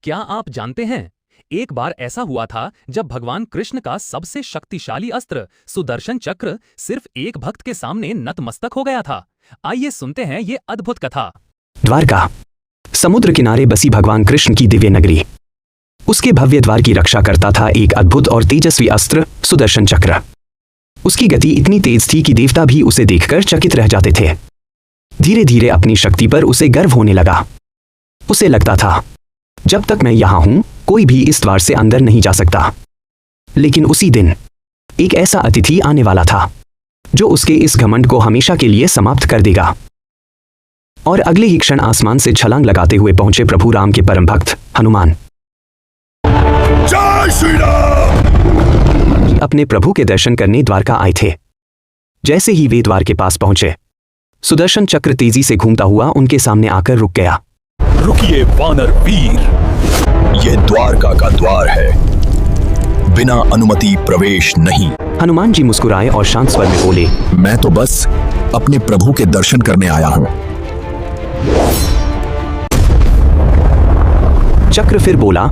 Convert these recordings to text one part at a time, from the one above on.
क्या आप जानते हैं, एक बार ऐसा हुआ था जब भगवान कृष्ण का सबसे शक्तिशाली अस्त्र सुदर्शन चक्र सिर्फ एक भक्त के सामने नतमस्तक हो गया था। आइए सुनते हैं ये अद्भुत कथा। द्वारका, समुद्र किनारे बसी भगवान कृष्ण की दिव्य नगरी। उसके भव्य द्वार की रक्षा करता था एक अद्भुत और तेजस्वी अस्त्र, सुदर्शन चक्र। उसकी गति इतनी तेज थी कि देवता भी उसे देखकर चकित रह जाते थे। धीरे धीरे अपनी शक्ति पर उसे गर्व होने लगा। उसे लगता था, जब तक मैं यहां हूं, कोई भी इस द्वार से अंदर नहीं जा सकता। लेकिन उसी दिन एक ऐसा अतिथि आने वाला था जो उसके इस घमंड को हमेशा के लिए समाप्त कर देगा। और अगले ही क्षण आसमान से छलांग लगाते हुए पहुंचे प्रभु राम के परम भक्त हनुमान। जय श्री राम! अपने प्रभु के दर्शन करने द्वारका आए थे। जैसे ही वे द्वार के पास पहुंचे, सुदर्शन चक्र तेजी से घूमता हुआ उनके सामने आकर रुक गया। रुकिए वानर वीर, यह द्वारका का द्वार है, बिना अनुमति प्रवेश नहीं। हनुमान जी मुस्कुराए और शांत स्वर में बोले, मैं तो बस अपने प्रभु के दर्शन करने आया हूं। चक्र फिर बोला,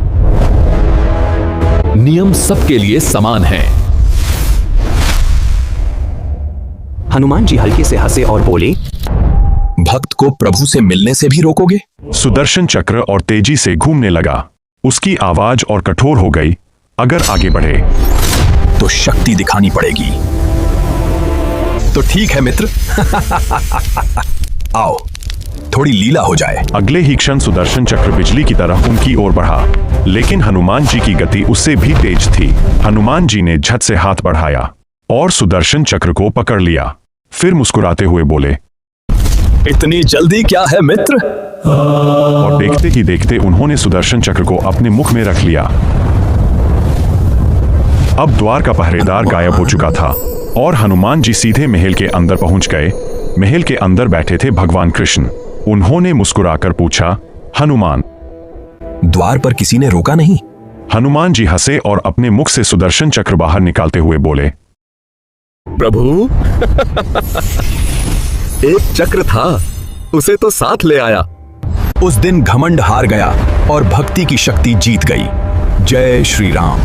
नियम सबके लिए समान है। हनुमान जी हल्के से हंसे और बोले, भक्त को प्रभु से मिलने से भी रोकोगे? सुदर्शन चक्र और तेजी से घूमने लगा। उसकी आवाज और कठोर हो गई, अगर आगे बढ़े तो शक्ति दिखानी पड़ेगी। तो ठीक है मित्र, आओ थोड़ी लीला हो जाए। अगले ही क्षण सुदर्शन चक्र बिजली की तरह उनकी ओर बढ़ा, लेकिन हनुमान जी की गति उससे भी तेज थी। हनुमान जी ने झट से हाथ बढ़ाया और सुदर्शन चक्र को पकड़ लिया। फिर मुस्कुराते हुए बोले, इतनी जल्दी क्या है मित्र? और देखते ही देखते उन्होंने सुदर्शन चक्र को अपने मुख में रख लिया। अब द्वार का पहरेदार गायब हो चुका था और हनुमान जी सीधे महल के अंदर पहुंच गए। महल के अंदर बैठे थे भगवान कृष्ण। उन्होंने मुस्कुराकर पूछा, हनुमान, द्वार पर किसी ने रोका नहीं? हनुमान जी हंसे और अपने मुख से सुदर्शन चक्र बाहर निकालते हुए बोले, प्रभु, एक चक्र था, उसे तो साथ ले आया। उस दिन घमंड हार गया और भक्ति की शक्ति जीत गई। जय श्री राम।